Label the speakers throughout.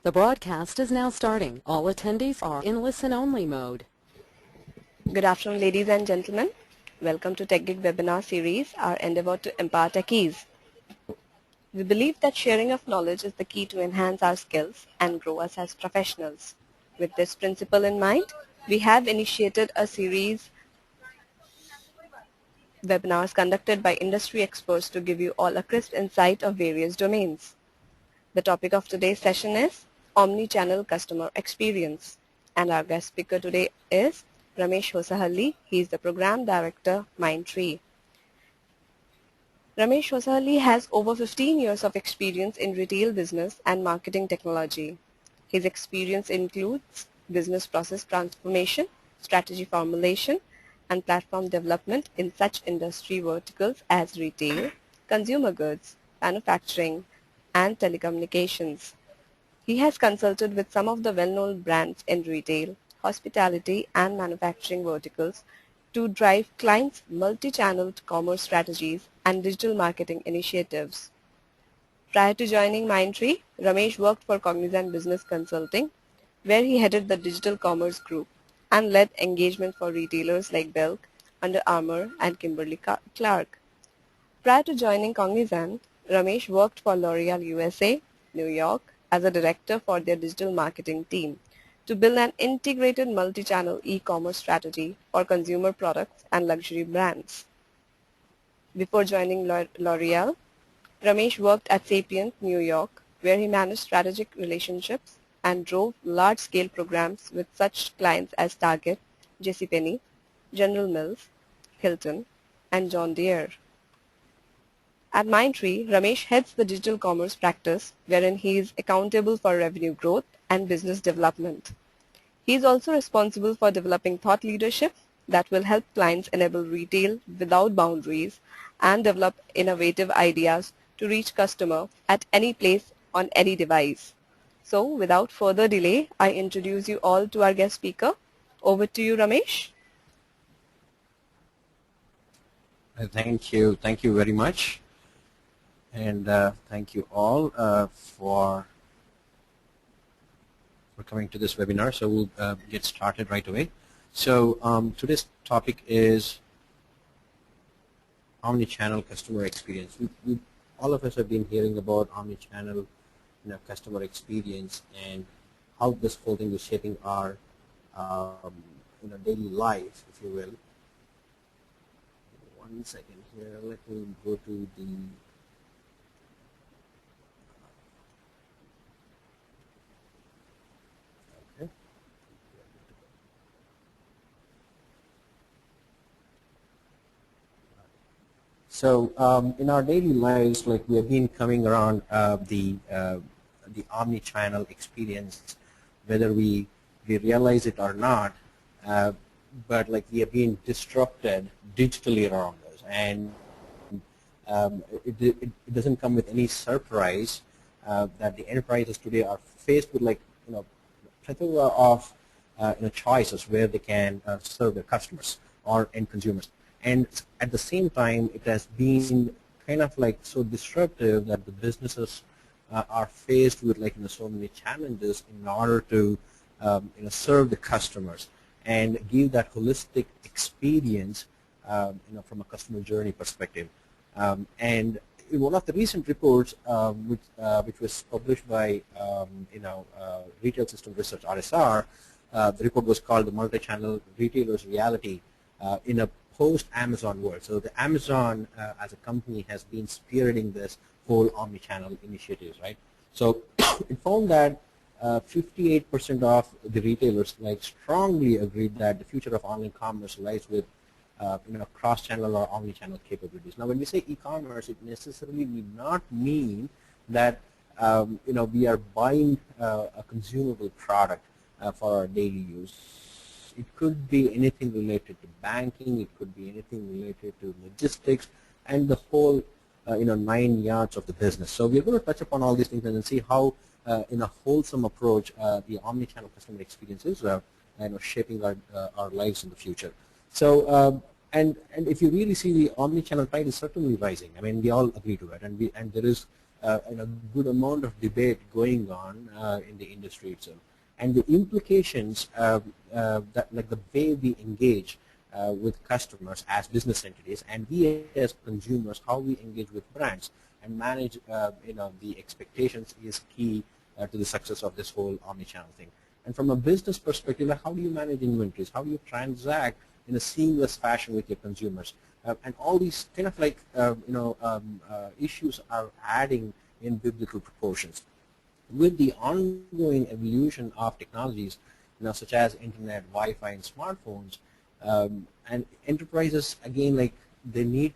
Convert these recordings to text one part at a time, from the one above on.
Speaker 1: The broadcast is now starting. All attendees are in listen-only mode.
Speaker 2: Good afternoon, ladies and gentlemen. Welcome to TechGig webinar series, our endeavor to empower techies. We believe that sharing of knowledge is the key to enhance our skills and grow us as professionals. With this principle in mind, we have initiated a series webinars conducted by industry experts to give you all a crisp insight of various domains. The topic of today's session is Omni-Channel Customer Experience, and our guest speaker today is Ramesh Hosahalli. He is the Program Director, Mindtree. Ramesh Hosahalli has over 15 years of experience in retail business and marketing technology. His experience includes business process transformation, strategy formulation, and platform development in such industry verticals as retail, consumer goods, manufacturing, and telecommunications. He has consulted with some of the well-known brands in retail, hospitality, and manufacturing verticals to drive clients' multi-channel commerce strategies and digital marketing initiatives. Prior to joining Mindtree, Ramesh worked for Cognizant Business Consulting, where he headed the digital commerce group and led engagement for retailers like Belk, Under Armour, and Kimberly-Clark. Prior to joining Cognizant, Ramesh worked for L'Oreal USA, New York, as a director for their digital marketing team to build an integrated multi-channel e-commerce strategy for consumer products and luxury brands. Before joining L'Oreal, Ramesh worked at Sapient, New York, where he managed strategic relationships and drove large-scale programs with such clients as Target, JCPenney, General Mills, Hilton, and John Deere. At Mindtree, Ramesh heads the digital commerce practice, wherein he is accountable for revenue growth and business development. He is also responsible for developing thought leadership that will help clients enable retail without boundaries and develop innovative ideas to reach customer at any place on any device. So, without further delay, I introduce you all to our guest speaker. Over to you, Ramesh.
Speaker 3: Thank you. Thank you very much. And thank you all for coming to this webinar. So we'll get started right away. So today's topic is Omni-Channel Customer Experience. All of us have been hearing about Omni-Channel customer experience and how this whole thing is shaping our daily life, if you will. One second here. Let me go to the So in our daily lives, like we have been coming around the omni-channel experience, whether we realize it or not, but like we have been disrupted digitally around us, and it doesn't come with any surprise that the enterprises today are faced with plethora of choices where they can serve their customers or end consumers. And at the same time, it has been kind of like so disruptive that the businesses are faced with so many challenges in order to serve the customers and give that holistic experience from a customer journey perspective. And in one of the recent reports, which was published by Retail System Research (RSR), the report was called "The Multi-Channel Retailer's Reality in a Post-Amazon World." So the Amazon as a company has been spearheading this whole omni-channel initiatives, right? So it found that 58% of the retailers strongly agreed that the future of online commerce lies with cross-channel or omni-channel capabilities. Now, when we say e-commerce, it necessarily need not mean that we are buying a consumable product for our daily use. It could be anything related to banking. It could be anything related to logistics and the whole 9 yards of the business. So we're going to touch upon all these things and then see how, in a wholesome approach, the omni-channel customer experience is shaping our lives in the future. So and if you really see, the omni-channel tide is certainly rising. I mean, we all agree to it, and there is good amount of debate going on in the industry itself. And the implications that like the way we engage with customers as business entities, and we as consumers, how we engage with brands and manage the expectations is key to the success of this whole omni-channel thing. And from a business perspective, how do you manage inventories? How do you transact in a seamless fashion with your consumers? And all these kind of like issues are adding in biblical proportions. With the ongoing evolution of technologies, such as internet, Wi-Fi, and smartphones, and enterprises again, like they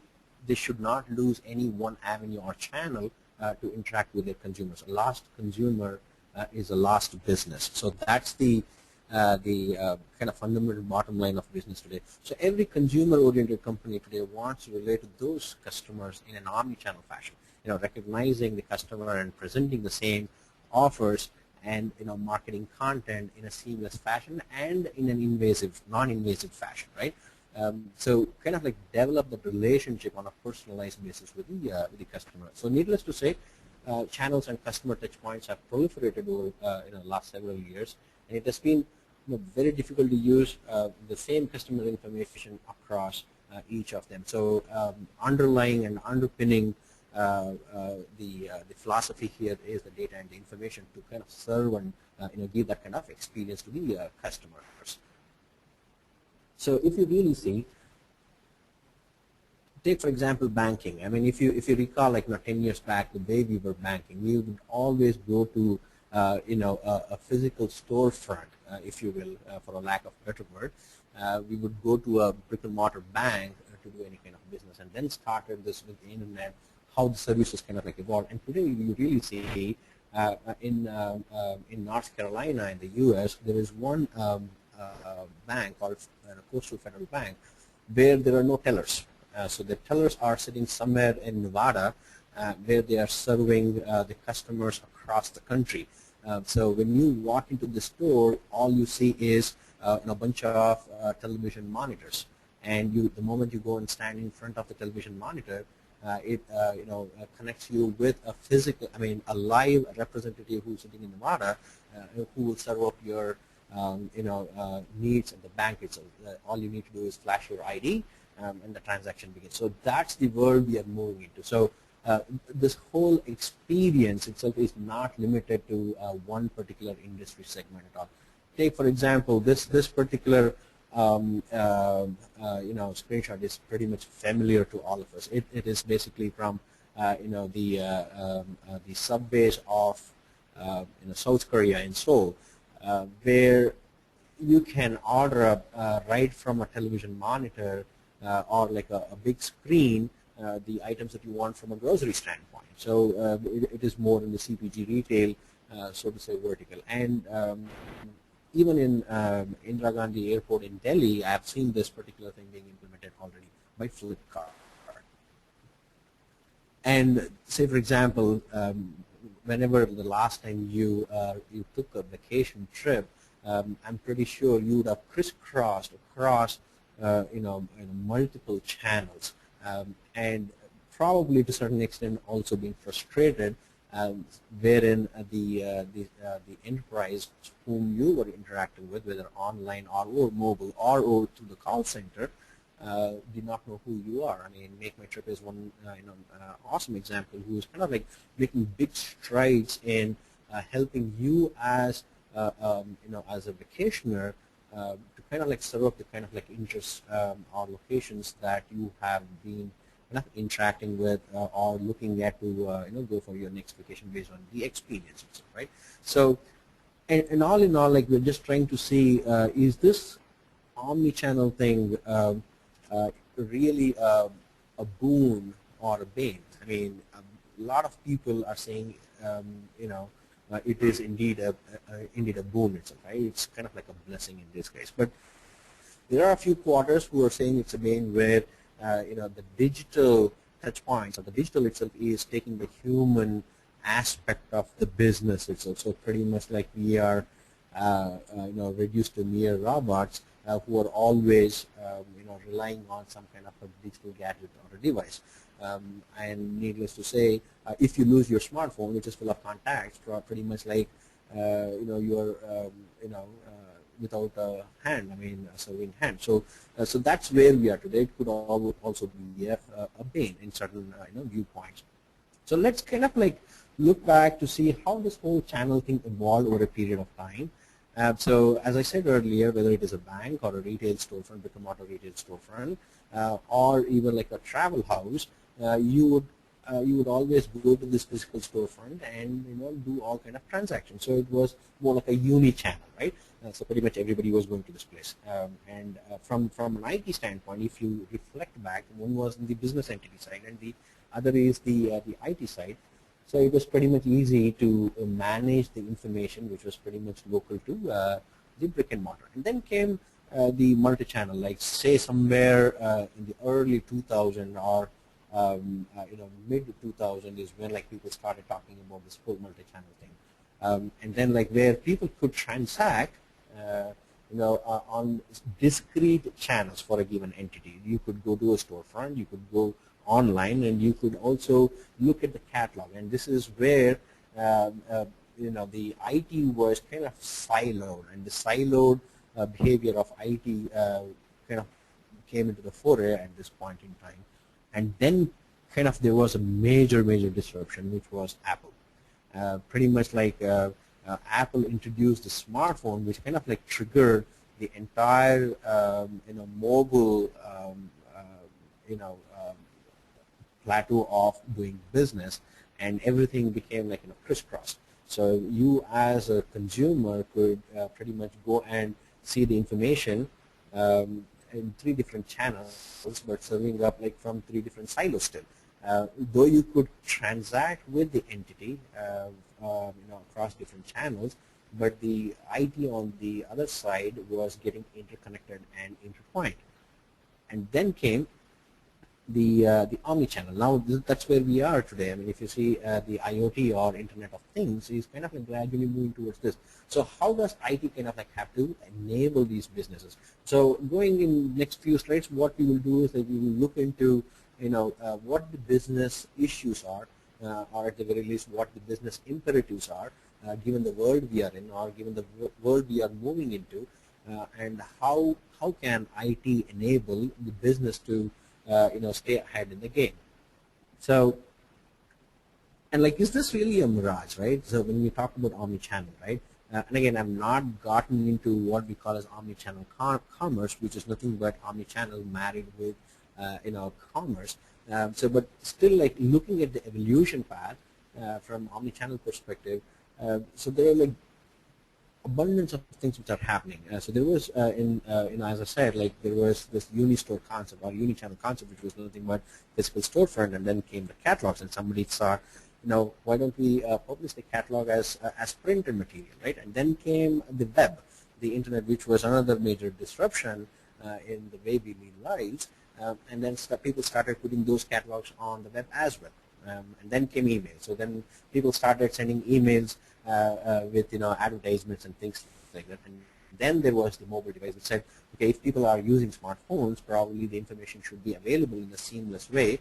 Speaker 3: should not lose any one avenue or channel to interact with their consumers. A lost consumer is a lost business. So that's the kind of fundamental bottom line of business today. So every consumer-oriented company today wants to relate to those customers in an omni-channel fashion. Recognizing the customer and presenting the same offers and marketing content in a seamless fashion and in an non-invasive fashion, right? So kind of like develop the relationship on a personalized basis with the customer. So needless to say, channels and customer touch points have proliferated over the last several years, and it has been very difficult to use the same customer information across each of them. So underlying and underpinning the philosophy here is the data and the information to kind of serve and give that kind of experience to the customers. So if you really see, take for example banking. I mean, if you recall, like 10 years back, the way we were banking, we would always go to a physical storefront, if you will, for a lack of a better word. We would go to a brick and mortar bank to do any kind of business, and then started this with the internet, how the services kind of like evolved. And today you really see in North Carolina in the U.S. there is one bank called Coastal Federal Bank where there are no tellers. So the tellers are sitting somewhere in Nevada where they are serving the customers across the country. So when you walk into the store, all you see is a bunch of television monitors. And the moment you go and stand in front of the television monitor, it connects you with a live representative who's sitting in Nevada, who will serve up your needs at the bank itself. All you need to do is flash your ID, and the transaction begins. So that's the world we are moving into. So this whole experience itself is not limited to one particular industry segment at all. Take for example this particular screenshot is pretty much familiar to all of us. It is basically from the subways of South Korea in Seoul, where you can order right from a television monitor or like a big screen the items that you want from a grocery standpoint. So it is more in the CPG retail, so to say, vertical. And even in Indira Gandhi Airport in Delhi, I have seen this particular thing being implemented already by Flipkart. And say, for example, whenever the last time you took a vacation trip, I'm pretty sure you would have crisscrossed across multiple channels, and probably to a certain extent also being frustrated, wherein the enterprise whom you were interacting with, whether online or mobile or through the call center, did not know who you are. I mean, Make My Trip is one awesome example, who is kind of like making big strides in helping you as as a vacationer to kind of like serve up the kind of like interests or locations that you have been interacting with or looking at to go for your next vacation based on the experience itself, right? So, and all in all, like we're just trying to see, is this omni-channel thing really a boon or a bane? I mean, a lot of people are saying, it is indeed a boon itself, right? It's kind of like a blessing in this case. But there are a few quarters who are saying it's a bane, where the digital touch points, or the digital itself, is taking the human aspect of the business itself. So pretty much like we are reduced to mere robots who are always relying on some kind of a digital gadget or a device. And needless to say, if you lose your smartphone, which is full of contacts, pretty much like you're without a hand, I mean a serving hand. So so that's where we are today. It could also be a bane in certain viewpoints. So let's kind of like look back to see how this whole channel thing evolved over a period of time. So as I said earlier, whether it is a bank or a retail storefront, brick and mortar retail storefront, or even like a travel house, you would always go to this physical storefront and do all kind of transactions. So it was more like a uni-channel, right? So pretty much everybody was going to this place. From an IT standpoint, if you reflect back, one was the business entity side and the other is the IT side. So it was pretty much easy to manage the information, which was pretty much local to the brick and mortar. And then came the multi-channel, like say somewhere in the early 2000 or mid 2000 is when like people started talking about this whole multi-channel thing. And then like where people could transact on discrete channels for a given entity. You could go to a storefront, you could go online, and you could also look at the catalog. And this is where the IT was kind of siloed, and the siloed behavior of IT kind of came into the foray at this point in time. And then kind of there was a major disruption, which was Apple. Pretty much like Apple introduced the smartphone, which kind of like triggered the entire mobile plateau of doing business, and everything became like crisscross. So you as a consumer could pretty much go and see the information in 3 different channels, but serving up like from 3 different silos still. Though you could transact with the entity across different channels, but the IT on the other side was getting interconnected and intertwined. And then came the Omni-Channel. Now that's where we are today. I mean, if you see the IoT or Internet of Things is kind of like gradually moving towards this. So how does IT kind of like have to enable these businesses? So going in next few slides, what we will do is that we will look into what the business issues are, or at the very least what the business imperatives are, given the world we are in, or given the world we are moving into, and how can IT enable the business to stay ahead in the game. So, and like, is this really a mirage, right? So when we talk about omni-channel, right? And again, I've not gotten into what we call as omni-channel commerce, which is nothing but omni-channel married with commerce. But still, like looking at the evolution path from omni-channel perspective, so there are like abundance of things which are happening. So there was, as I said, like there was this uni-store concept or uni-channel concept, which was nothing but physical storefront, and then came the catalogs, and somebody thought, why don't we publish the catalog as printed material, right? And then came the web, the internet, which was another major disruption in the way we live lives, and then people started putting those catalogs on the web as well. And then came email. So then people started sending emails with advertisements and things like that. And then there was the mobile device that said, okay, if people are using smartphones, probably the information should be available in a seamless way,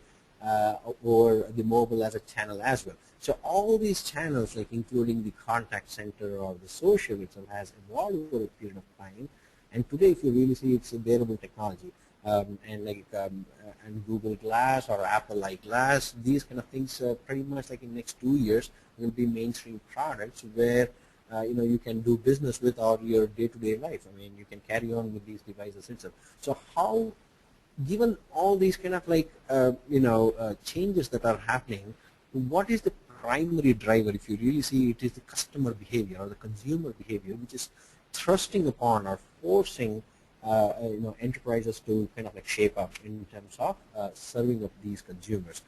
Speaker 3: or the mobile as a channel as well. So all these channels, like including the contact center or the social itself, has evolved over a period of time. And today, if you really see, it's a wearable technology. And Google Glass or Apple iGlass, these kind of things, pretty much like in next 2 years will be mainstream products where you can do business with or your day-to-day life. I mean, you can carry on with these devices itself. So how, given all these kind of like changes that are happening, what is the primary driver? If you really see, it is the customer behavior or the consumer behavior, which is thrusting upon or forcing enterprises to kind of like shape up in terms of serving up these consumers.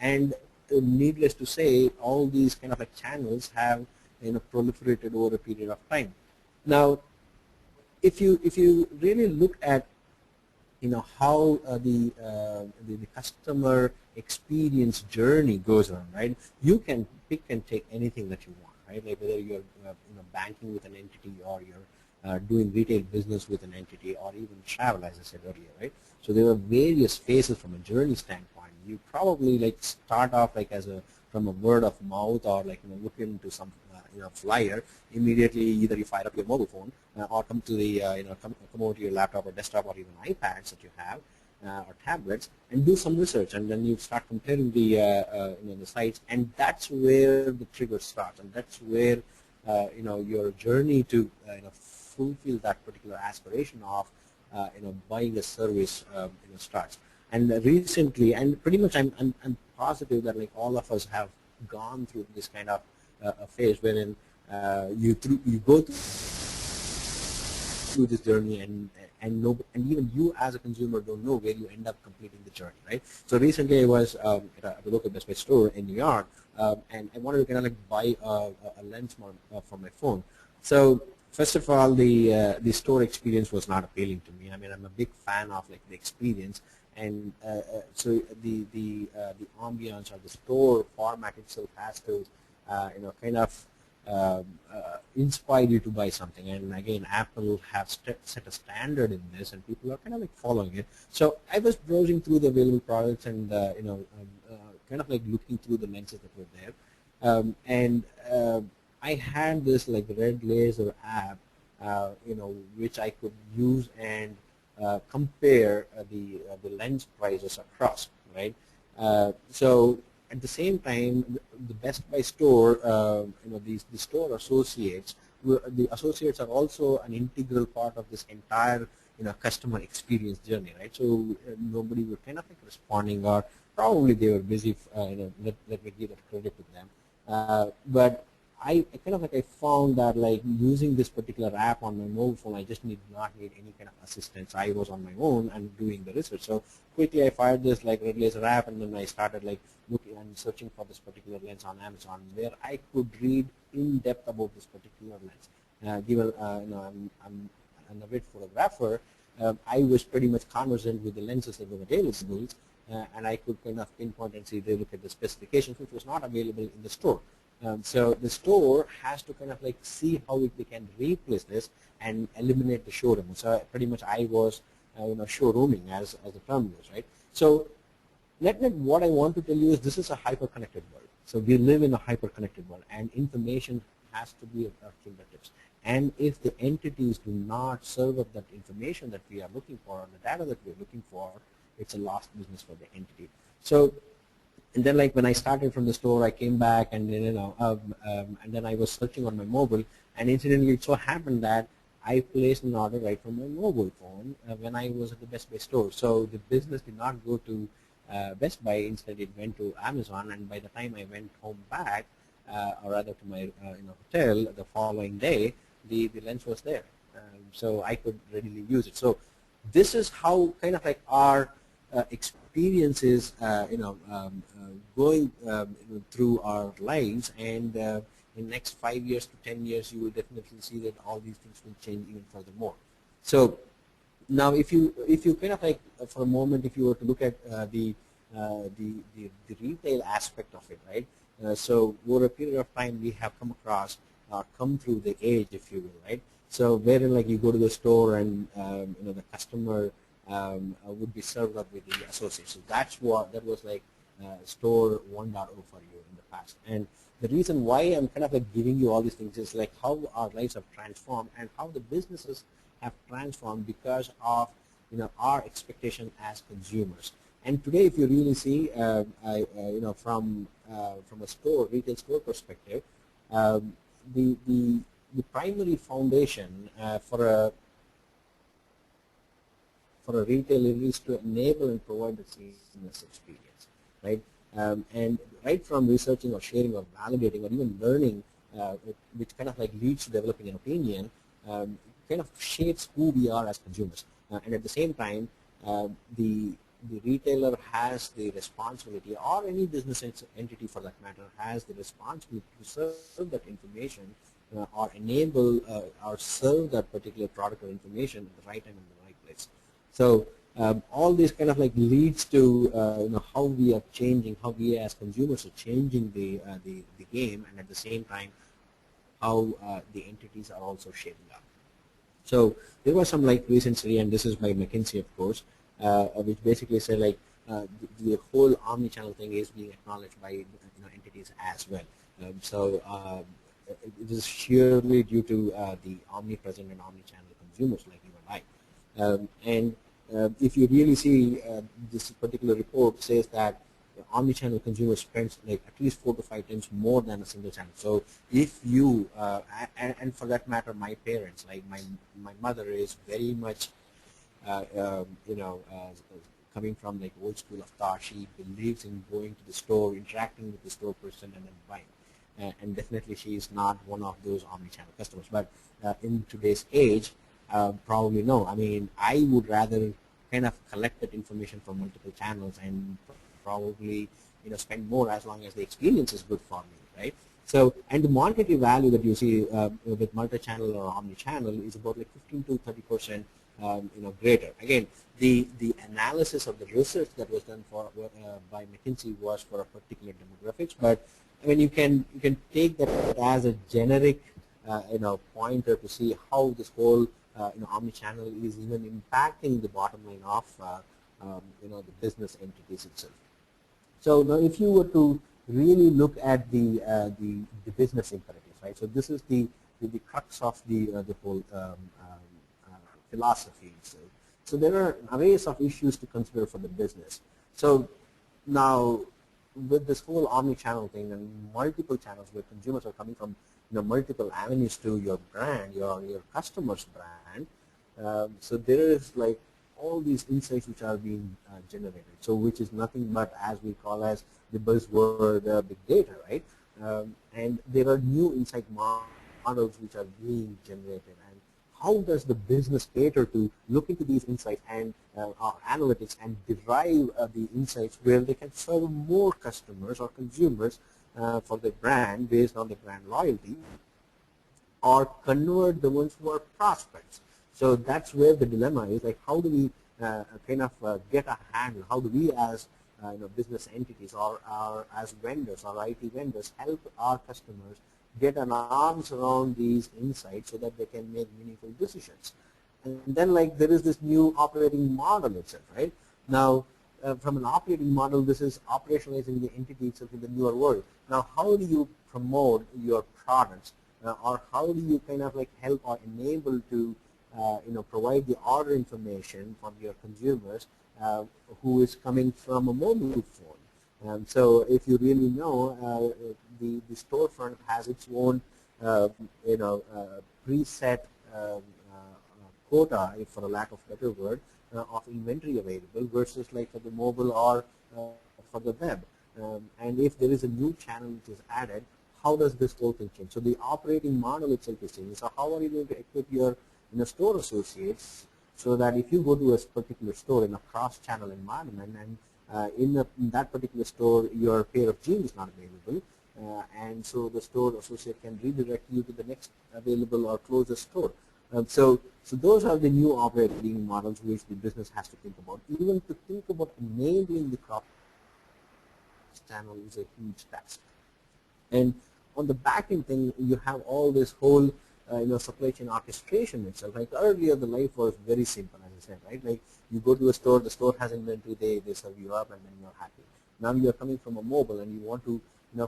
Speaker 3: And needless to say, all these kind of like channels have proliferated over a period of time. Now, if you really look at how the customer experience journey goes on, right? You can pick and take anything that you want, right? Like whether you're banking with an entity or you're doing retail business with an entity, or even travel, as I said earlier, right? So there are various phases from a journey standpoint. You probably like start off like as a from a word of mouth, or like look into some flyer. Immediately, either you fire up your mobile phone or come to the come over to your laptop or desktop or even iPads that you have or tablets, and do some research, and then you start comparing the the sites, and that's where the trigger starts, and that's where your journey to fulfill that particular aspiration of buying a service starts. And recently, and pretty much I'm positive that like all of us have gone through this kind of a phase wherein you go through this journey, and even you as a consumer don't know where you end up completing the journey, right? So recently I was at a local Best Buy store in New York, and I wanted to kind of like buy a lens for my phone. So first of all, the store experience was not appealing to me. I mean, I'm a big fan of like the experience, and so the ambiance or the store format itself has to kind of inspire you to buy something. And again, Apple have set a standard in this, and people are kind of like following it. So I was browsing through the available products, and kind of like looking through the lenses that were there, and I had this like red laser app, which I could use and compare the lens prices across, right? So at the same time, the Best Buy store, the store associates, the associates are also an integral part of this entire, customer experience journey, right? So nobody were kind of like responding, or probably they were busy. Let me give that credit to them. But I kind of like I found that like using this particular app on my mobile phone, I just not need any kind of assistance. I was on my own and doing the research. So quickly I fired this like red laser app, and then I started like looking and searching for this particular lens on Amazon, where I could read in depth about this particular lens. Given I'm an avid photographer, I was pretty much conversant with the lenses that were available, and I could kind of pinpoint and see, they look at the specifications, which was not available in the store. So the store has to kind of like see how they can replace this and eliminate the showroom. So pretty much I was showrooming, as the term goes, right? So net what I want to tell you is this is a hyper-connected world. So we live in a hyper-connected world, and information has to be at our fingertips. And if the entities do not serve up that information that we are looking for, or the data that we are looking for, it's a lost business for the entity. So. And then, like when I started from the store, I came back, and and then I was searching on my mobile, and incidentally, it so happened that I placed an order right from my mobile phone when I was at the Best Buy store. So the business did not go to Best Buy; instead, it went to Amazon. And by the time I went home back, or rather to my hotel the following day, the lens was there, so I could readily use it. So this is how kind of like our experiences, going through our lives, and in the next 5 years to 10 years, you will definitely see that all these things will change even furthermore. So now, if you kind of like for a moment, if you were to look at the retail aspect of it, right? So over a period of time, we have come across, come through the age, if you will, right? So wherein like you go to the store, and the customer would be served up with the associates. So that was like store 1.0 for you in the past. And the reason why I'm kind of like giving you all these things is like how our lives have transformed, and how the businesses have transformed because of our expectation as consumers. And today, if you really see, from a retail store perspective, the primary foundation for a retailer is to enable and provide a seamless experience, right? And right from researching or sharing or validating or even learning, which kind of like leads to developing an opinion, kind of shapes who we are as consumers. And at the same time, the retailer has the responsibility, or any business entity for that matter, has the responsibility to serve that information or enable or serve that particular product or information at the right time in the right place. So all this kind of like leads to how we are changing, how we as consumers are changing the game, and at the same time how the entities are also shaping up. So there was some like recent study, and this is by McKinsey, of course, which basically said like the whole omni-channel thing is being acknowledged by entities as well. It is sheerly due to the omnipresent and omni-channel consumers like you and I. If you really see this particular report says that omni-channel consumers spends like at least 4 to 5 times more than a single channel. So if you and for that matter, my parents, like my mother is very much coming from like old school of thought. She believes in going to the store, interacting with the store person, and then buying. And definitely she is not one of those omni-channel customers. But in today's age, probably no. I mean, I would rather kind of collect that information from multiple channels and probably spend more as long as the experience is good for me, right? So, and the monetary value that you see with multi-channel or omni-channel is about like 15 to 30% greater. Again, the analysis of the research that was done for by McKinsey was for a particular demographics, but I mean you can take that as a generic pointer to see how this whole omni-channel is even impacting the bottom line of the business entities itself. So now, if you were to really look at the business imperatives, right? So this is the crux of the whole philosophy itself. So there are arrays of issues to consider for the business. So now, with this whole omni-channel thing and multiple channels where consumers are coming from multiple avenues to your brand, your customer's brand, so there is like all these insights which are being generated. So which is nothing but, as we call as the buzzword, big data, right? And there are new insight models which are being generated. And how does the business cater to look into these insights and analytics and derive the insights where they can serve more customers or consumers for their brand based on their brand loyalty, or convert the ones who are prospects? So that's where the dilemma is. Like, how do we get a handle? How do we, as business entities or as vendors or IT vendors, help our customers get an arms around these insights so that they can make meaningful decisions? And then, like, there is this new operating model itself, right? Now, from an operating model, this is operationalizing the entity itself in the newer world. Now, how do you promote your products, or how do you kind of like help or enable to provide the order information from your consumers who is coming from a mobile phone? So if you really know, the storefront has its own preset quota, for a lack of a better word, of inventory available versus like for the mobile or for the web. And if there is a new channel which is added, how does this whole thing change? So the operating model itself is changing. So how are you going to equip your store associates so that if you go to a particular store in a cross-channel environment, and in that particular store your pair of jeans is not available, and so the store associate can redirect you to the next available or closest store. So those are the new operating models which the business has to think about. Even to think about enabling the cross-channel is a huge task. And on the back-end thing, you have all this whole supply chain orchestration itself. Like earlier, the life was very simple, as I said, right? Like you go to a store, the store has inventory, they serve you up, and then you're happy. Now you're coming from a mobile, and you want to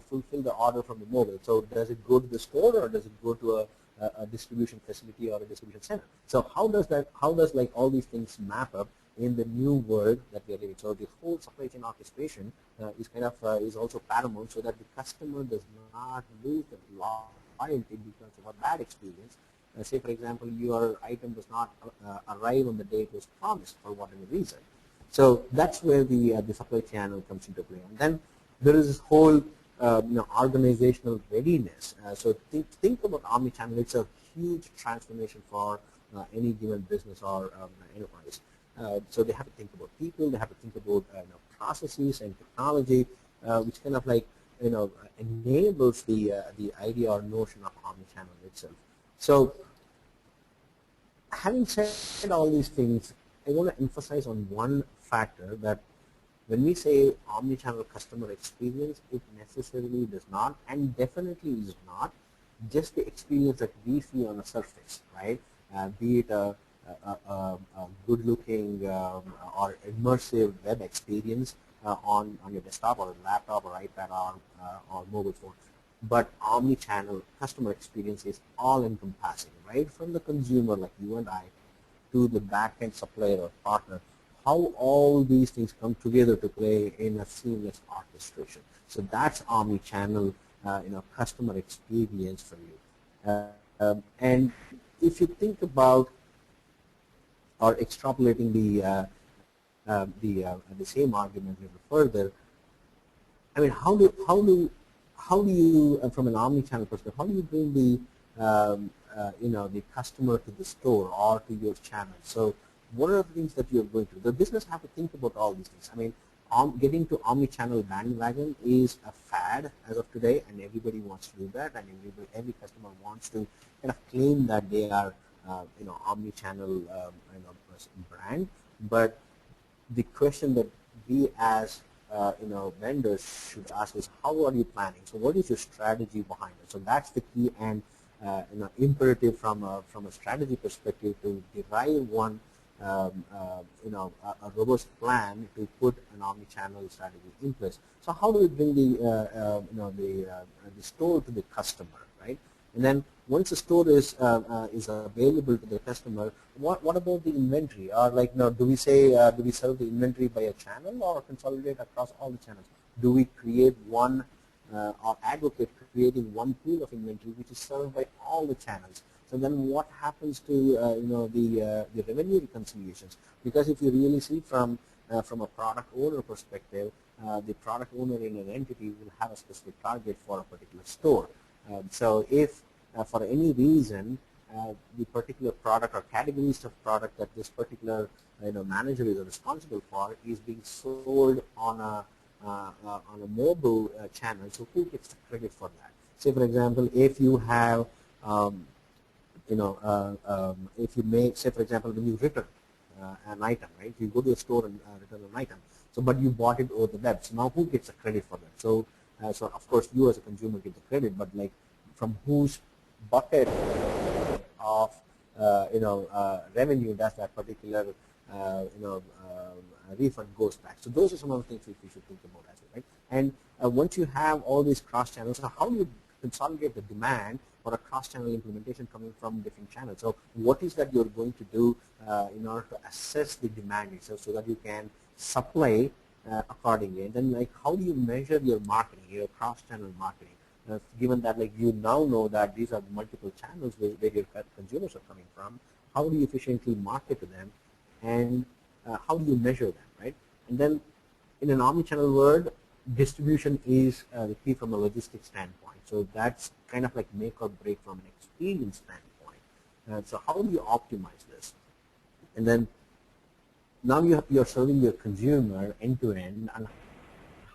Speaker 3: fulfill the order from the mobile. So does it go to the store, or does it go to a distribution facility or a distribution center? So how does like all these things map up in the new world that we are living? So the whole supply chain orchestration is kind of is also paramount, so that the customer does not lose the loyalty because of a bad experience. Say, for example, your item does not arrive on the day it was promised for whatever reason. So that's where the supply channel comes into play. And then there is this whole organizational readiness. So think about omni-channel. It's a huge transformation for any given business or enterprise. So they have to think about people. They have to think about processes and technology, which kind of like enables the idea or notion of omni-channel itself. So having said all these things, I want to emphasize on one factor, that when we say omni-channel customer experience, it necessarily does not, and definitely is not, just the experience that we see on the surface, right? be it a good-looking or immersive web experience on your desktop or laptop or iPad or mobile phone. But omni-channel customer experience is all-encompassing, right from the consumer like you and I to the back-end supplier or partner, how all these things come together to play in a seamless orchestration. So that's omni-channel, customer experience for you. And if you think about or extrapolating the same argument a little further, I mean, how do you from an omni-channel perspective, how do you bring the customer to the store or to your channel? So what are the things that you're going to do? The business have to think about all these things. I mean, getting to omni-channel bandwagon is a fad as of today, and everybody wants to do that, and every customer wants to kind of claim that they are omni-channel brand. But the question that we as vendors should ask is, how are you planning? So what is your strategy behind it? So that's the key and imperative from a strategy perspective to derive one a robust plan to put an omni-channel strategy in place. So how do we bring the store to the customer, right? And then once the store is available to the customer, what about the inventory? Or like, do we serve the inventory by a channel or consolidate across all the channels? Do we create one or advocate creating one pool of inventory which is served by all the channels? So then what happens to the revenue reconciliations? Because if you really see from a product owner perspective, the product owner in an entity will have a specific target for a particular store. So if for any reason the particular product or categories of product that this particular manager is responsible for is being sold on a mobile channel, so who gets the credit for that? Say for example, if you have if you make, say for example, when you return an item, right? You go to a store and return an item. So, but you bought it over the web. So now who gets the credit for that? So, so of course you as a consumer get the credit, but like from whose bucket of revenue does that particular refund goes back? So those are some of the things which we should think about as well, right? And once you have all these cross channels, so how do you consolidate the demand for a cross-channel implementation coming from different channels? So what is that you're going to do in order to assess the demand itself so that you can supply accordingly? And then like how do you measure your marketing, your cross-channel marketing? Given that like you now know that these are multiple channels where your consumers are coming from, how do you efficiently market to them, and how do you measure them, right? And then in an omni-channel world, distribution is the key from a logistics standpoint. So that's kind of like make or break from an experience standpoint. So how do you optimize this? And then now you're serving your consumer end to end, and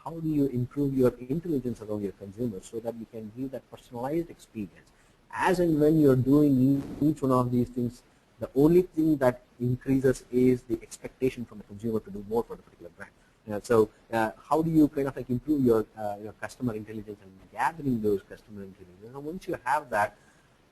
Speaker 3: how do you improve your intelligence around your consumer so that you can give that personalized experience? As and when you're doing each one of these things, the only thing that increases is the expectation from the consumer to do more for the particular brand. So how do you kind of like improve your customer intelligence and gathering those customer intelligence? And once you have that,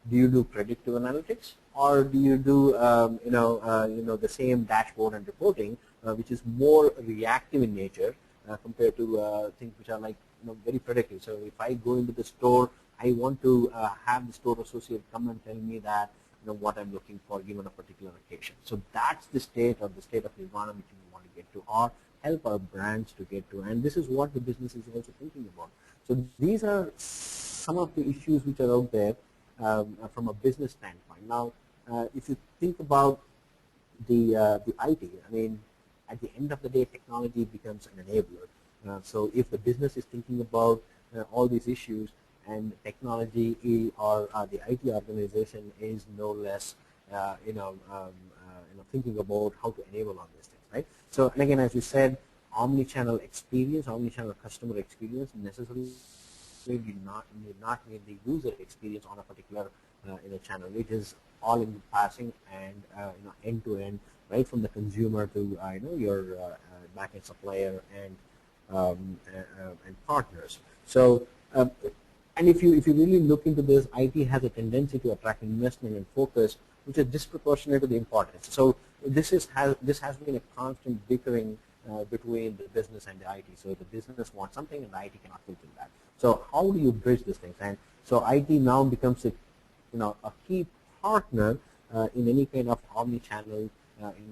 Speaker 3: do you do predictive analytics, or do you do the same dashboard and reporting, which is more reactive in nature compared to things which are like very predictive? So if I go into the store, I want to have the store associate come and tell me that what I'm looking for given a particular occasion. So that's the state of nirvana which we want to get to, or help our brands to get to, and this is what the business is also thinking about. So these are some of the issues which are out there from a business standpoint. Now, if you think about the IT, I mean, at the end of the day, technology becomes an enabler. So if the business is thinking about all these issues, and technology or the IT organization is no less, thinking about how to enable all these things, right? So, and again, as you said, omni-channel experience, omni-channel customer experience necessarily need not mean the user experience on a particular channel. It is all encompassing and end to end, right from the consumer to your backend supplier and partners. So. And if you really look into this, IT has a tendency to attract investment and focus which is disproportionate to the importance. So this has been a constant bickering between the business and the IT. So the business wants something and the IT cannot fulfill that. So how do you bridge these things? And so IT now becomes a key partner in any kind of omni-channel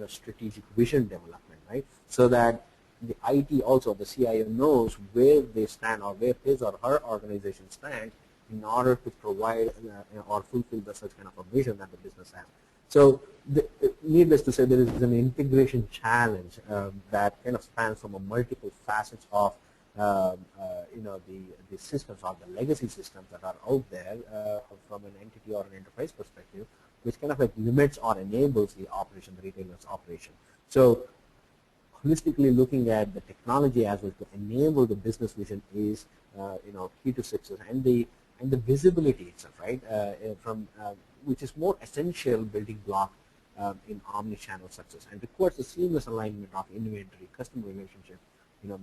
Speaker 3: strategic vision development, right? So that the IT also, the CIO knows where they stand or where his or her organization stands in order to provide or fulfill the such kind of a vision that the business has. So needless to say, there is an integration challenge that kind of spans from a multiple facets of the systems or the legacy systems that are out there from an entity or an enterprise perspective, which kind of like limits or enables the operation, the retailer's operation. So holistically looking at the technology as well to enable the business vision is key to success, and the visibility itself, right? Which is more essential building block in omni-channel success, and requires a seamless alignment of inventory, customer relationship,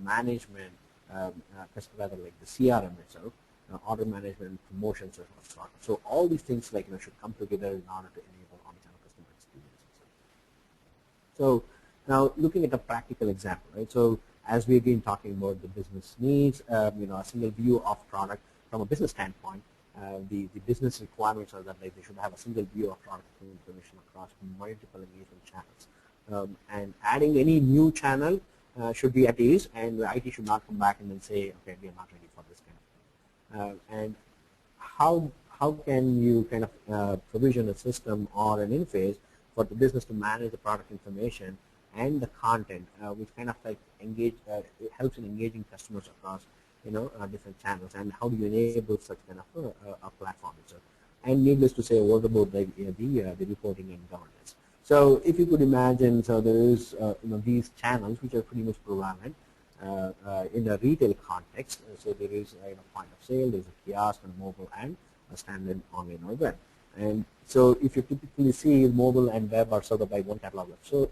Speaker 3: management, rather like the CRM itself, order management, promotions, or so on. So all these things should come together in order to enable omni-channel customer experience. So now looking at a practical example, right? So as we've been talking about the business needs, a single view of product from a business standpoint, the business requirements are that they should have a single view of product information across multiple engagement channels. And adding any new channel should be at ease, and the IT should not come back and then say, okay, we are not ready for this kind of thing. And how can you kind of provision a system or an interface for the business to manage the product information and the content, which kind of like engage, it helps in engaging customers across different channels, and how do you enable such kind of a platform itself? And needless to say, what about the reporting and governance? So if you could imagine, so there is these channels which are pretty much prevalent in a retail context. So there is a point of sale, there's a kiosk and mobile and a standard online or web. And so if you typically see mobile and web are served by one catalog, so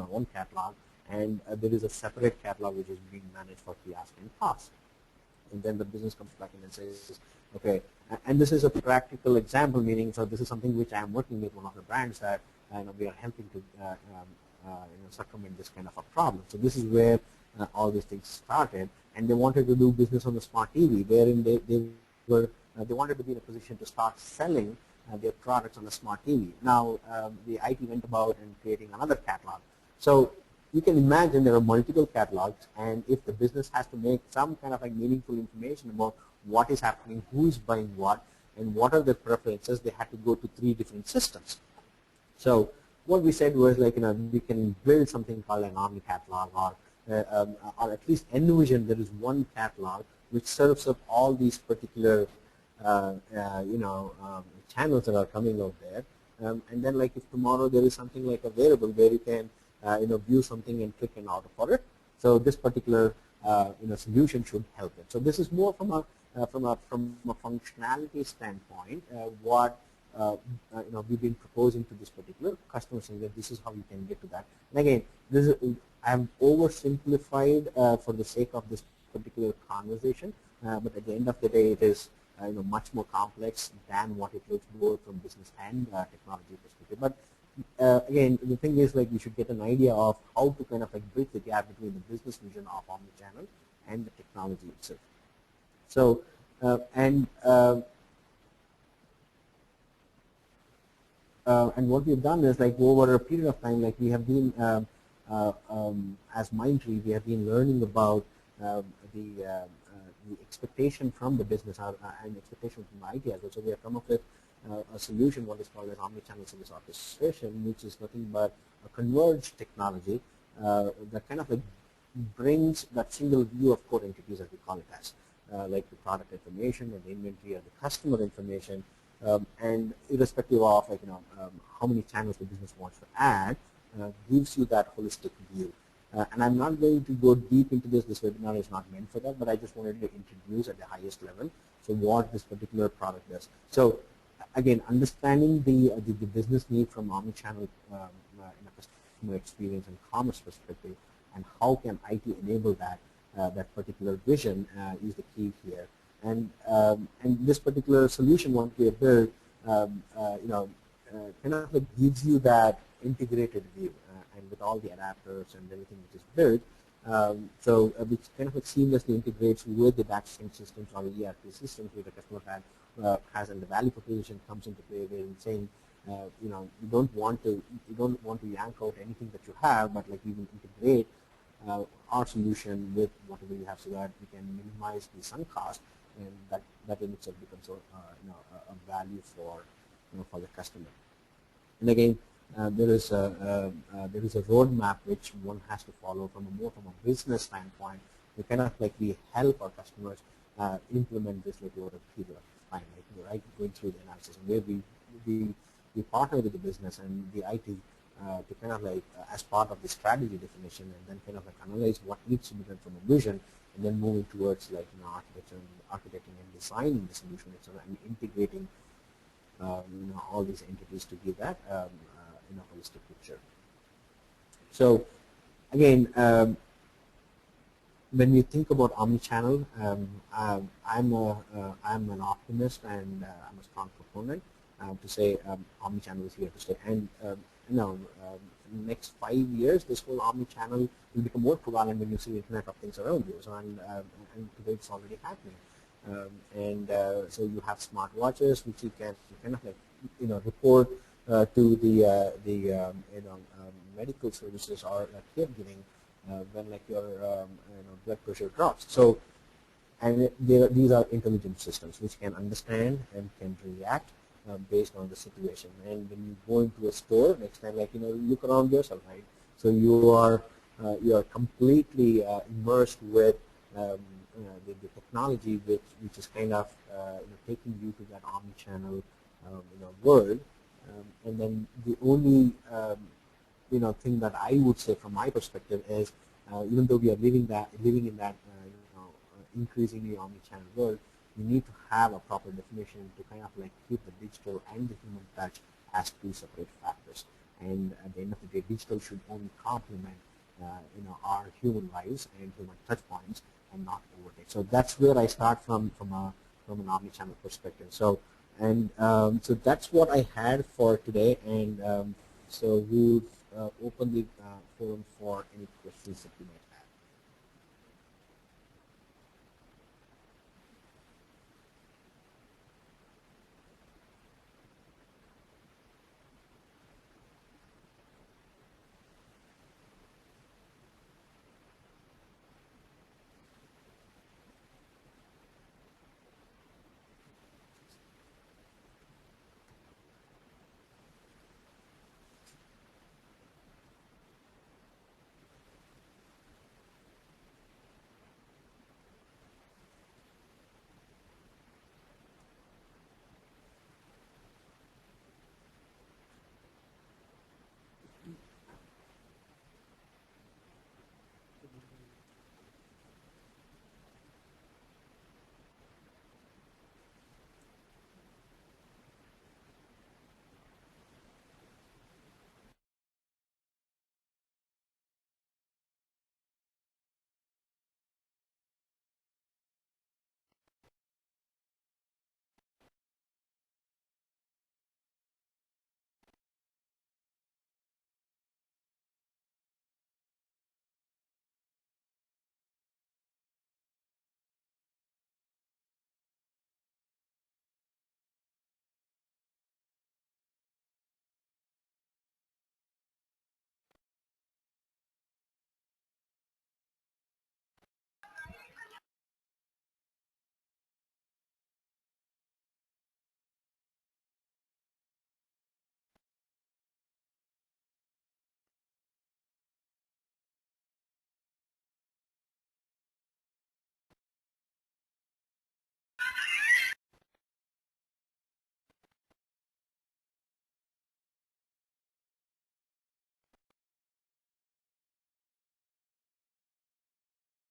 Speaker 3: one catalog, and there is a separate catalog which is being managed for kiosk and POS. And then the business comes back in and says, okay, and this is a practical example, meaning, so this is something which I am working with one of the brands that we are helping to circumvent this kind of a problem. So this is where all these things started, and they wanted to do business on the smart TV, wherein they wanted to be in a position to start selling their products on the smart TV. Now the IT went about and creating another catalog. So you can imagine there are multiple catalogs, and if the business has to make some kind of meaningful information about what is happening, who is buying what, and what are their preferences, they had to go to 3 different systems. So what we said was we can build something called an Omni catalog, or at least envision there is one catalog which serves up all these particular channels that are coming out there. And then if tomorrow there is something like a variable where you can view something and click and order for it. So this particular solution should help it. So this is more from a functionality standpoint. What we've been proposing to this particular customer, saying that this is how you can get to that. And again, this is I'm oversimplified for the sake of this particular conversation, but at the end of the day, it is much more complex than what it looks both from business and technology perspective. But again, the thing is we should get an idea of how to kind of bridge the gap between the business vision of omni-channel and the technology itself. So and what we've done is over a period of time, we have been as Mindtree, we have been learning about the expectation from the business and expectation from the IT as well. So we have come up with a solution, what is called as Omni-Channel Service Orchestration, which is nothing but a converged technology that kind of brings that single view of core entities, as we call it as, like the product information or the inventory or the customer information, and irrespective of how many channels the business wants to add, gives you that holistic view. And I'm not going to go deep into this. This webinar is not meant for that, but I just wanted to introduce at the highest level so what this particular product does. So again, understanding the business need from omni-channel in a customer experience and commerce perspective, and how can IT enable that that particular vision is the key here. And this particular solution, what we have built, kind of like gives you that integrated view, and with all the adapters and everything which is built, which kind of like seamlessly integrates with the backend systems or the ERP systems where the customer has, and the value proposition comes into play where it's saying, you don't want to yank out anything that you have, but like we will integrate our solution with whatever you have so that we can minimize the sunk cost, and that in itself becomes a value for for the customer. And again, there is a roadmap which one has to follow from a business standpoint. We kind of like we help our customers implement this like over a period of time, like going through the analysis, and where we partner with the business and the IT to kind of like as part of the strategy definition, and then kind of like analyze what needs to be done from a vision, and then moving towards like architecting and designing the solution itself, and integrating all these entities to give that holistic picture. So again, when you think about omni-channel, I'm an optimist, and I'm a strong proponent to say omni-channel is here to stay. And in the next 5 years, this whole omni-channel will become more prevalent when you see the Internet of Things around you. So and today it's already happening. So you have smart watches which you can kind of like report to the medical services or caregiving when like your blood pressure drops. So and these are intelligent systems which can understand and can react based on the situation. And when you go into a store next time, like look around yourself, right? So you are completely immersed with the technology which is kind of taking you to that omni-channel world. And then the only thing that I would say from my perspective is even though we are living in that increasingly omni-channel world, we need to have a proper definition to kind of like keep the digital and the human touch as two separate factors. And at the end of the day, digital should only complement our human lives and human touch points, and not overtake. So that's where I start from an omni-channel perspective. So so that's what I had for today, and so we'll open the forum for any questions that you might have.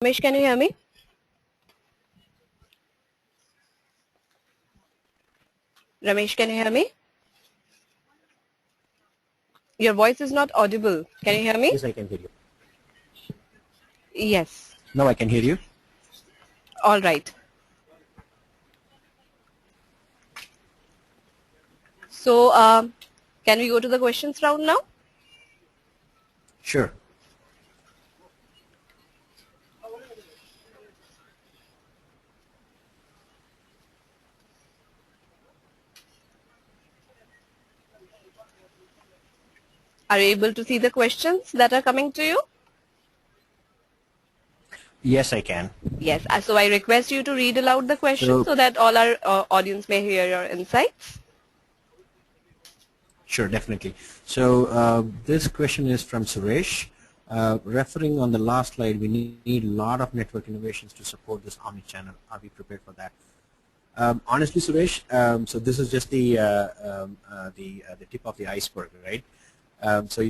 Speaker 2: Ramesh, can you hear me? Ramesh, can you hear me? Your voice is not audible. Can you hear me?
Speaker 3: Yes, I can hear you.
Speaker 2: Yes.
Speaker 3: Now I can hear you.
Speaker 2: All right. So Can we go to the questions round now?
Speaker 3: Sure.
Speaker 2: Are you able to see the questions that are coming to you?
Speaker 3: Yes, I can.
Speaker 2: Yes. So I request you to read aloud the questions
Speaker 3: So,
Speaker 2: so that all our audience may hear your insights.
Speaker 3: sure, definitely. So this question is from Suresh. Referring on the last slide, we need a lot of network innovations to support this omni-channel. Are we prepared for that? Honestly, Suresh, so this is just the tip of the iceberg, right? So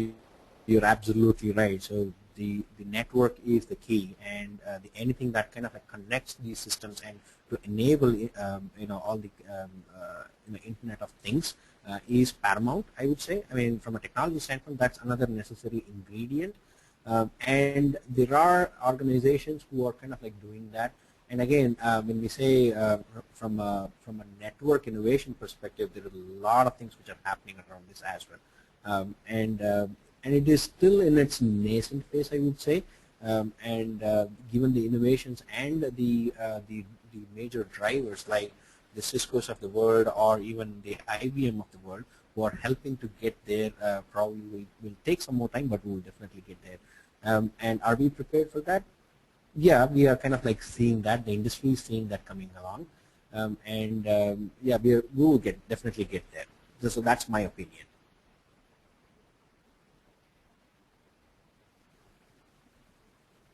Speaker 3: you're absolutely right. So the network is the key, and anything that kind of connects these systems and to enable all the Internet of Things is paramount, I would say. I mean, from a technology standpoint, that's another necessary ingredient. And there are organizations who are kind of doing that. And again, when we say from a network innovation perspective, there are a lot of things which are happening around this as well. And it is still in its nascent phase, I would say. Given the innovations and the major drivers like the Cisco's of the world or even the IBM of the world who are helping to get there, probably will take some more time, but we will definitely get there. And are we prepared for that? Yeah, we are kind of seeing that. The industry is seeing that coming along. Yeah, we will definitely get there. So that's my opinion.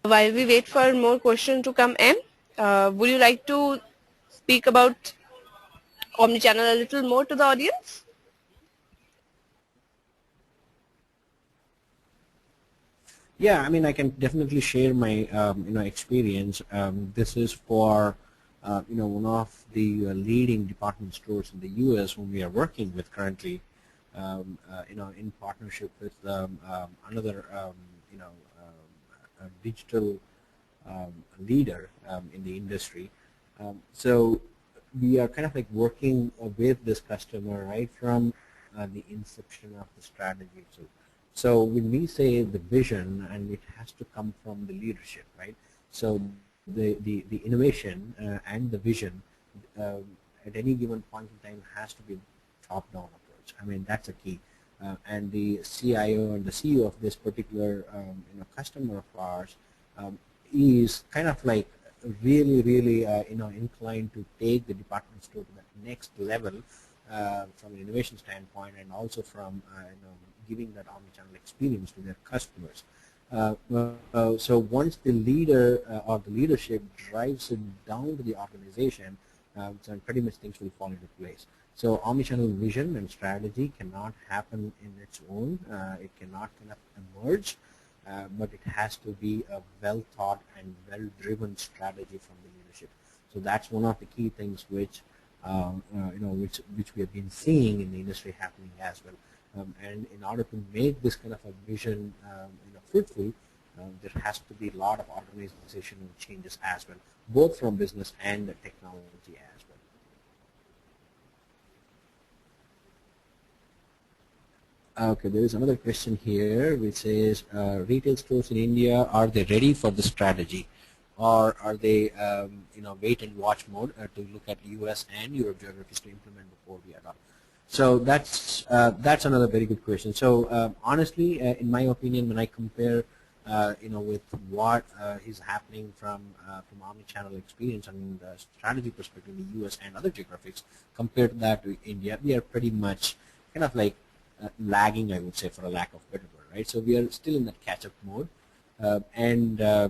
Speaker 2: While we wait for more questions to come in, would you like to speak about Omni-Channel a little more to the audience?
Speaker 3: Yeah, I mean, I can definitely share my experience. This is for one of the leading department stores in the U.S. whom we are working with currently, in partnership with another a digital leader in the industry. So we are kind of working with this customer right from the inception of the strategy. So when we say the vision, and it has to come from the leadership, right? So the innovation and the vision at any given point in time has to be top-down approach. I mean, that's a key. And the CIO and the CEO of this particular customer of ours is kind of really inclined to take the department store to the next level from an innovation standpoint, and also from giving that omnichannel experience to their customers. So once the leader or the leadership drives it down to the organization, so pretty much things will fall into place. So omnichannel vision and strategy cannot happen in its own. It cannot kind of emerge, but it has to be a well thought and well driven strategy from the leadership. So that's one of the key things which which we have been seeing in the industry happening as well. And in order to make this kind of a vision fruitful, there has to be a lot of organizational changes as well, both from business and the technology as well. Okay, there is another question here which says, retail stores in India, are they ready for the strategy, or are they wait and watch mode to look at US and Europe geographies to implement before we adopt? So that's another very good question. So honestly, in my opinion, when I compare with what is happening from omnichannel experience and strategy perspective in the US and other geographies, compared to that to India, we are pretty much kind of lagging, I would say, for a lack of better word, right? So we are still in that catch-up mode.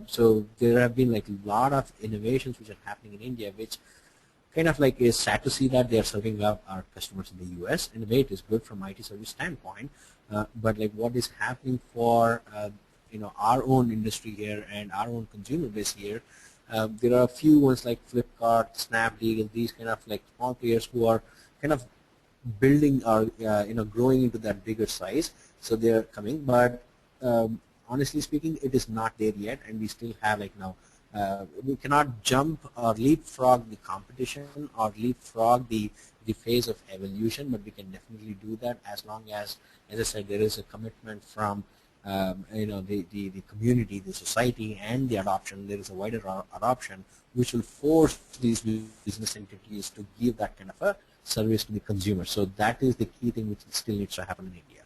Speaker 3: So there have been a lot of innovations which are happening in India, which kind of is sad to see that they are serving up our customers in the US. In a way, it is good from IT service standpoint, but what is happening for our own industry here and our own consumer base here, there are a few ones like Flipkart, Snapdeal, these kind of small players who are kind of building or growing into that bigger size. So they are coming, but honestly speaking, it is not there yet, and we still have now we cannot jump or leapfrog the competition or leapfrog the phase of evolution, but we can definitely do that as long as I said, there is a commitment from the community, the society, and the adoption. There is a wider adoption, which will force these business entities to give that kind of a service to the consumer. So that is the key thing which still needs to happen in India.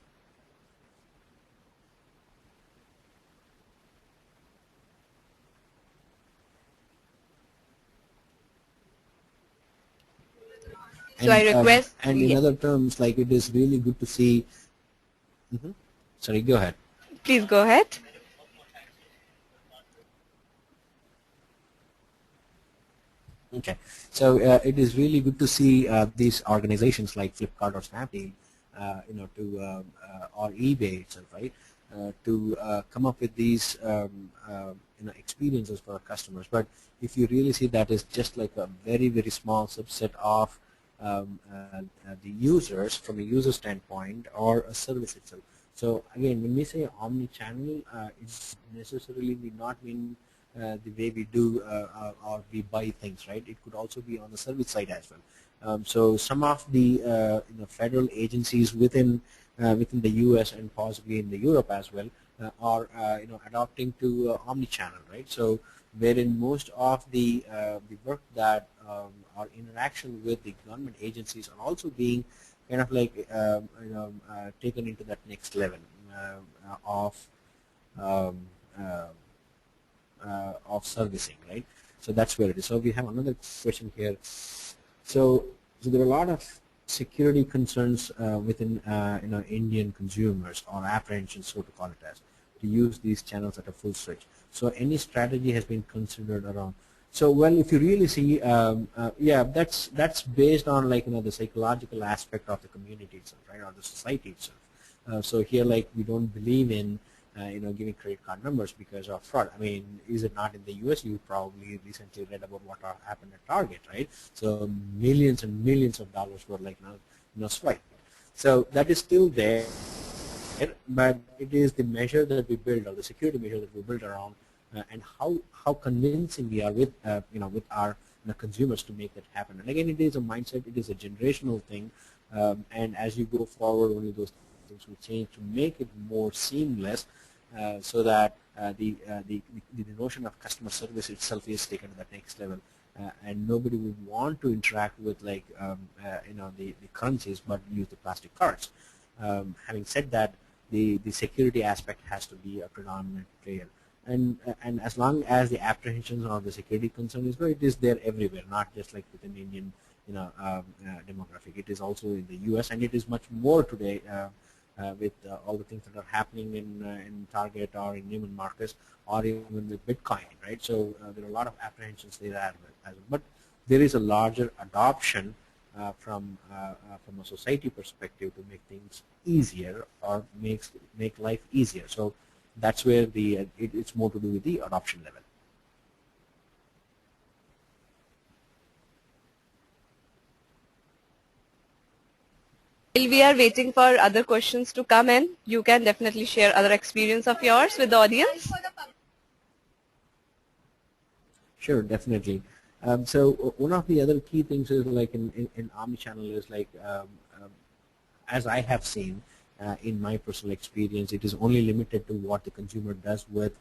Speaker 2: So I request,
Speaker 3: and in other terms, like it is really good to see. Sorry, go ahead.
Speaker 2: Please go ahead.
Speaker 3: Okay, so it is really good to see these organizations like Flipkart or Snapdeal, or eBay itself, right, to come up with these experiences for our customers. But if you really see, that is just like a very, very small subset of the users from a user standpoint or a service itself. So again, when we say omni-channel, it necessarily need not mean the way we do or we buy things, right? It could also be on the service side as well. So some of the federal agencies within the U.S. and possibly in the Europe as well are adopting to omni-channel, right? So wherein most of the work that our interaction with the government agencies are also being kind of like taken into that next level of servicing, right? So that's where it is. So we have another question here. So there are a lot of security concerns within Indian consumers or apprehensions, so to call it as, to use these channels at a full stretch. So any strategy has been considered around. So well, if you really see, yeah, that's based on like the psychological aspect of the community itself, right, or the society itself. So here, like, we don't believe in giving credit card numbers because of fraud. I mean, is it not in the U.S.? You probably recently read about what happened at Target, right? So millions and millions of dollars were like swiped. So that is still there, but it is the measure that we build, or the security measure that we build around, and how convincing we are with with our consumers to make that happen. And again, it is a mindset, it is a generational thing, and as you go forward, only those things will change to make it more seamless, so that the notion of customer service itself is taken to that next level, and nobody would want to interact with like the currencies, but use the plastic cards. Having said that, the security aspect has to be a predominant player. And as long as the apprehensions or the security concern is there, it is there everywhere, not just like within Indian demographic. It is also in the U.S. and it is much more today with all the things that are happening in Target or in Neiman Marcus or even with Bitcoin, right? So there are a lot of apprehensions there as well. But there is a larger adoption from a society perspective to make things easier or make life easier. So that's where it's more to do with the adoption level.
Speaker 2: While we are waiting for other questions to come in, you can definitely share other experience of yours with the audience.
Speaker 3: Sure, definitely. So one of the other key things is like in Omni-Channel is like, as I have seen, in my personal experience, it is only limited to what the consumer does with,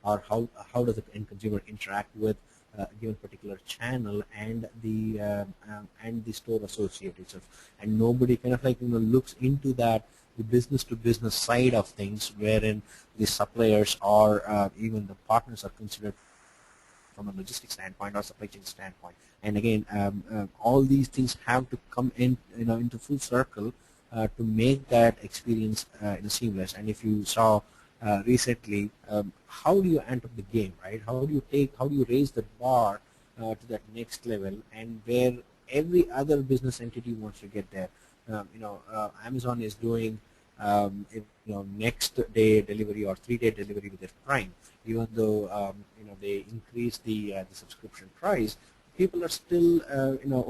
Speaker 3: or how does the end consumer interact with a given particular channel and the store associate itself, and nobody kind of like looks into that, the business to business side of things, wherein the suppliers or even the partners are considered from a logistics standpoint or supply chain standpoint. And again, all these things have to come in into full circle to make that experience seamless. And if you saw recently, how do you enter the game, right? How do you raise the bar to that next level, and where every other business entity wants to get there? Amazon is doing next day delivery or 3-day delivery with their Prime. Even though they increase the subscription price, people are still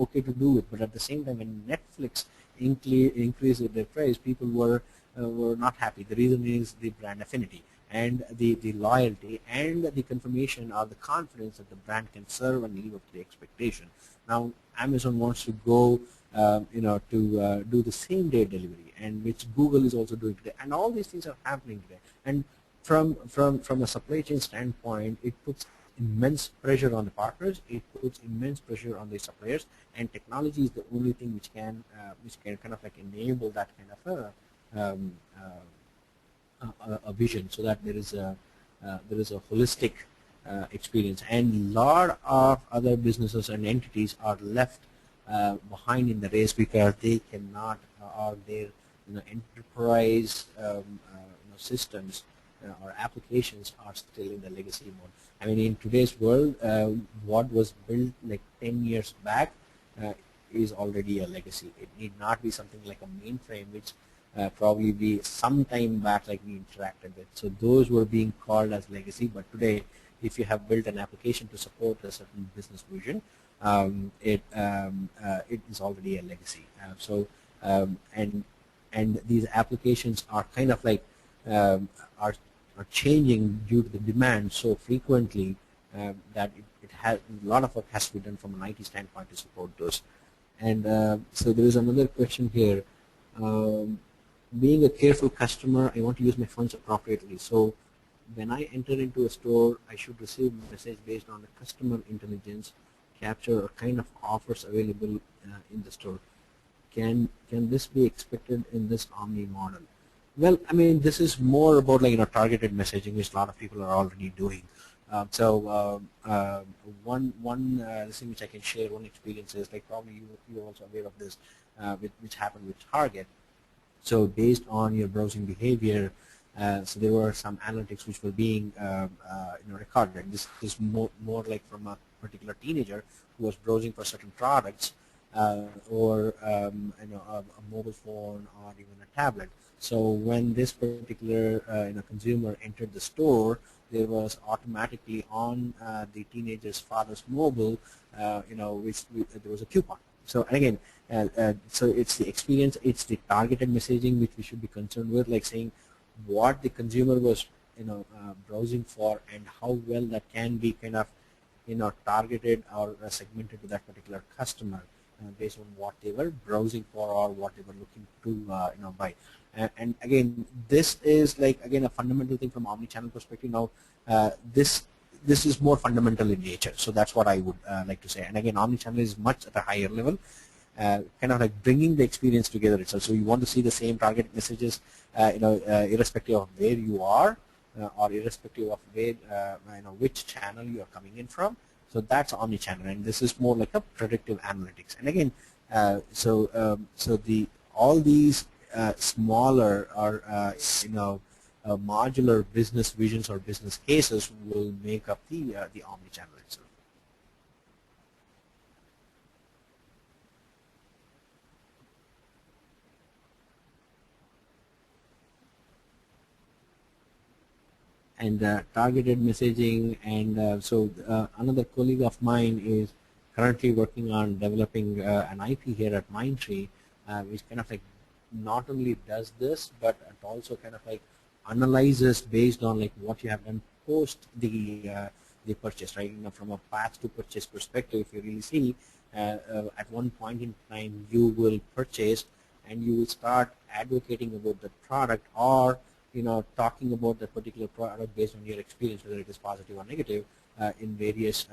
Speaker 3: okay to do it. But at the same time, when Netflix increased their price, people were not happy. The reason is the brand affinity. and the loyalty and the confirmation or the confidence that the brand can serve and live up to the expectation. Now, Amazon wants to go, to do the same day delivery, and which Google is also doing today, and all these things are happening today. And from a supply chain standpoint, it puts immense pressure on the partners. It puts immense pressure on the suppliers, and technology is the only thing which can kind of like enable that kind of a vision, so that there is a holistic experience. And a lot of other businesses and entities are left behind in the race because they cannot, or their enterprise systems or applications are still in the legacy mode. I mean, in today's world, what was built like 10 years back is already a legacy. It need not be something like a mainframe, which probably be some time back like we interacted with. So those were being called as legacy, but today, if you have built an application to support a certain business vision, it is already a legacy. And these applications are kind of like are changing due to the demand so frequently that it has a lot of work has to be done from an IT standpoint to support those. And so there is another question here. Being a careful customer, I want to use my funds appropriately. So when I enter into a store, I should receive a message based on the customer intelligence, capture a kind of offers available in the store. Can this be expected in this Omni model? Well, I mean, this is more about like targeted messaging, which a lot of people are already doing. One thing which I can share, one experience is like probably you're also aware of this, which happened with Target. So based on your browsing behavior, so there were some analytics which were being recorded. And this is more like from a particular teenager who was browsing for certain products, or a mobile phone or even a tablet. So when this particular consumer entered the store, there was automatically on the teenager's father's mobile, which there was a coupon. So again, so it's the experience, it's the targeted messaging which we should be concerned with, like saying what the consumer was browsing for and how well that can be kind of targeted or segmented to that particular customer based on what they were browsing for or what they were looking to buy. And again, this is like again a fundamental thing from Omni-Channel perspective. Now, this is more fundamental in nature, so that's what I would like to say. And again, Omni-Channel is much at a higher level, kind of like bringing the experience together itself. So you want to see the same target messages, irrespective of where you are, or irrespective of where which channel you are coming in from. So that's Omni-Channel, and this is more like a predictive analytics. And again, so all these smaller or modular business visions or business cases will make up the Omni-Channel itself. And targeted messaging, and so another colleague of mine is currently working on developing an IP here at Mindtree, which kind of like not only does this, but it also kind of like analyzes based on like what you have done post the purchase, right? From a path to purchase perspective, if you really see at one point in time you will purchase and you will start advocating about the product, or talking about that particular product based on your experience, whether it is positive or negative, in various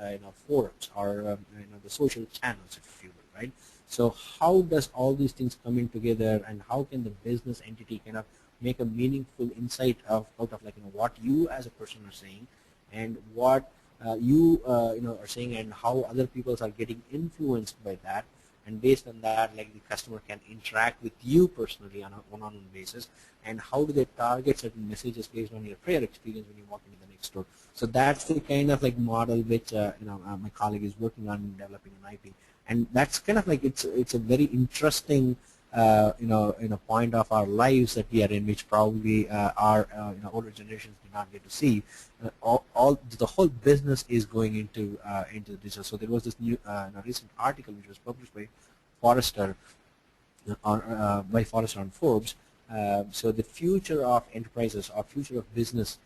Speaker 3: forums or the social channels, if you will, right? So how does all these things come in together, and how can the business entity kind of make a meaningful insight out of like what you as a person are saying, and what you are saying, and how other people are getting influenced by that, and based on that, like the customer can interact with you personally on a one-on-one basis, and how do they target certain messages based on your prior experience when you walk into the next store. So that's the kind of like model which my colleague is working on developing an IP, and that's kind of like it's a very interesting point of our lives that we are in, which probably our older generations do not get to see. The whole business is going into digital. So there was this new recent article which was published by Forrester on Forbes. So the future of enterprises or future of business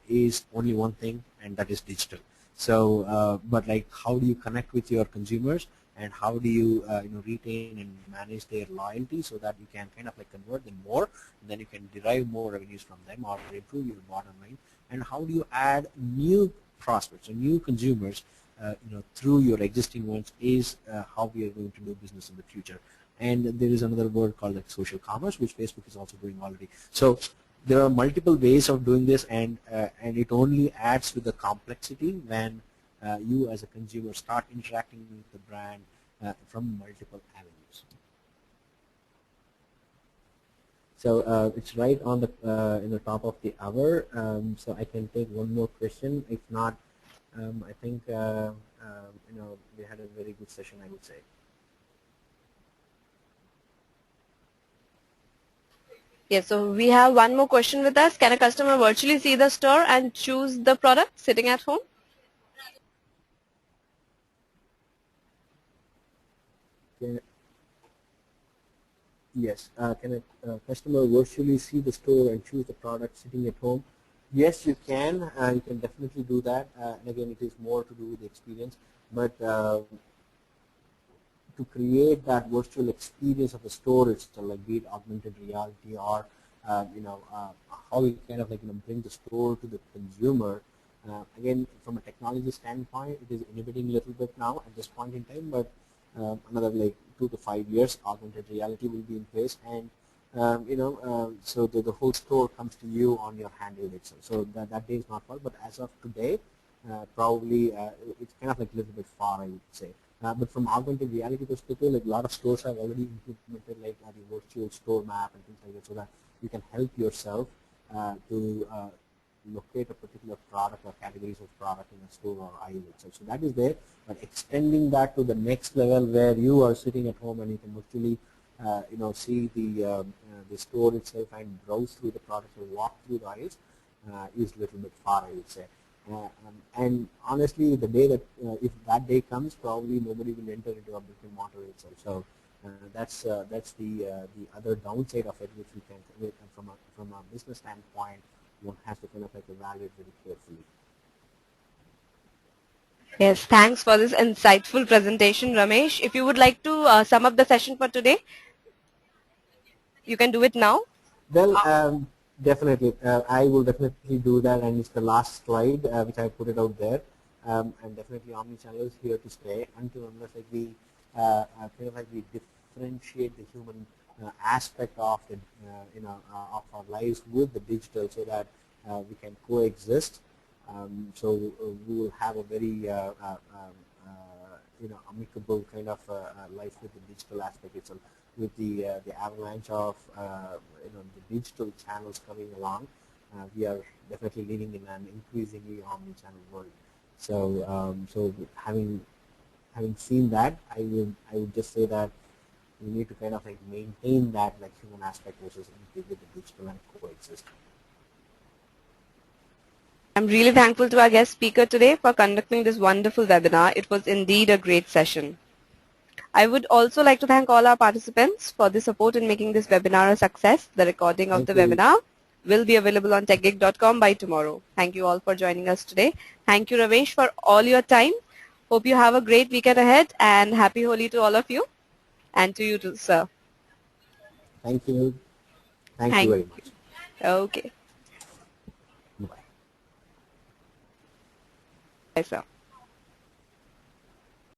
Speaker 3: is only one thing, and that is digital. So, but like, how do you connect with your consumers, and how do you retain and manage their loyalty so that you can kind of like convert them more, and then you can derive more revenues from them or improve your bottom line, and how do you add new prospects or new consumers through your existing ones is how we are going to do business in the future. And there is another word called like social commerce, which Facebook is also doing already. So there are multiple ways of doing this, and it only adds to the complexity when you as a consumer start interacting with the brand from multiple avenues. So it's right on the in the top of the hour. So I can take one more question. If not, I think we had a very good session, I would say.
Speaker 2: Yes, so we have one more question with us. Can a customer virtually see the store and choose the product sitting at home?
Speaker 3: Yes. Can a customer virtually see the store and choose the product sitting at home? Yes, you can. You can definitely do that. And again, it is more to do with the experience. But to create that virtual experience of the store itself, like be it augmented reality or how we kind of like bring the store to the consumer. Again, from a technology standpoint, it is inhibiting a little bit now at this point in time, but another like 2 to 5 years, augmented reality will be in place, and so the whole store comes to you on your handheld itself. So that day is not far, but as of today, probably it's kind of like a little bit far, I would say. But from augmented reality perspective, like a lot of stores have already implemented like the virtual store map and things like that, so that you can help yourself to locate a particular product or categories of product in a store or aisle itself. So that is there, but extending that to the next level where you are sitting at home and you can actually see the store itself and browse through the products or walk through the aisles is a little bit far, I would say. And honestly, the day that if that day comes, probably nobody will enter into a brick and mortar itself. So that's the other downside of it, which we can from a business standpoint, one has to kind of like evaluate very carefully.
Speaker 2: Yes, thanks for this insightful presentation, Ramesh. If you would like to sum up the session for today, you can do it now.
Speaker 3: Well, definitely. I will definitely do that, and it's the last slide which I put it out there. And definitely Omni-Channel is here to stay until unless like we feel like we differentiate the human aspect of the of our lives with the digital, so that we can coexist. So we will have a very amicable kind of life with the digital aspect itself. With the avalanche of the digital channels coming along, we are definitely living in an increasingly omni-channel world. So so having seen that, I would just say that we need to kind of like maintain that like human aspect versus integrate the digital and coexist.
Speaker 2: I'm really thankful to our guest speaker today for conducting this wonderful webinar. It was indeed a great session. I would also like to thank all our participants for the support in making this webinar a success. The recording of the webinar will be available on techgig.com by tomorrow. Thank you all for joining us today. Thank you, Ramesh, for all your time. Hope you have a great weekend ahead, and happy Holi to all of you, and to you too, sir.
Speaker 3: Thank you. Thank you very much.
Speaker 2: Okay.
Speaker 3: Bye.
Speaker 2: Bye, sir.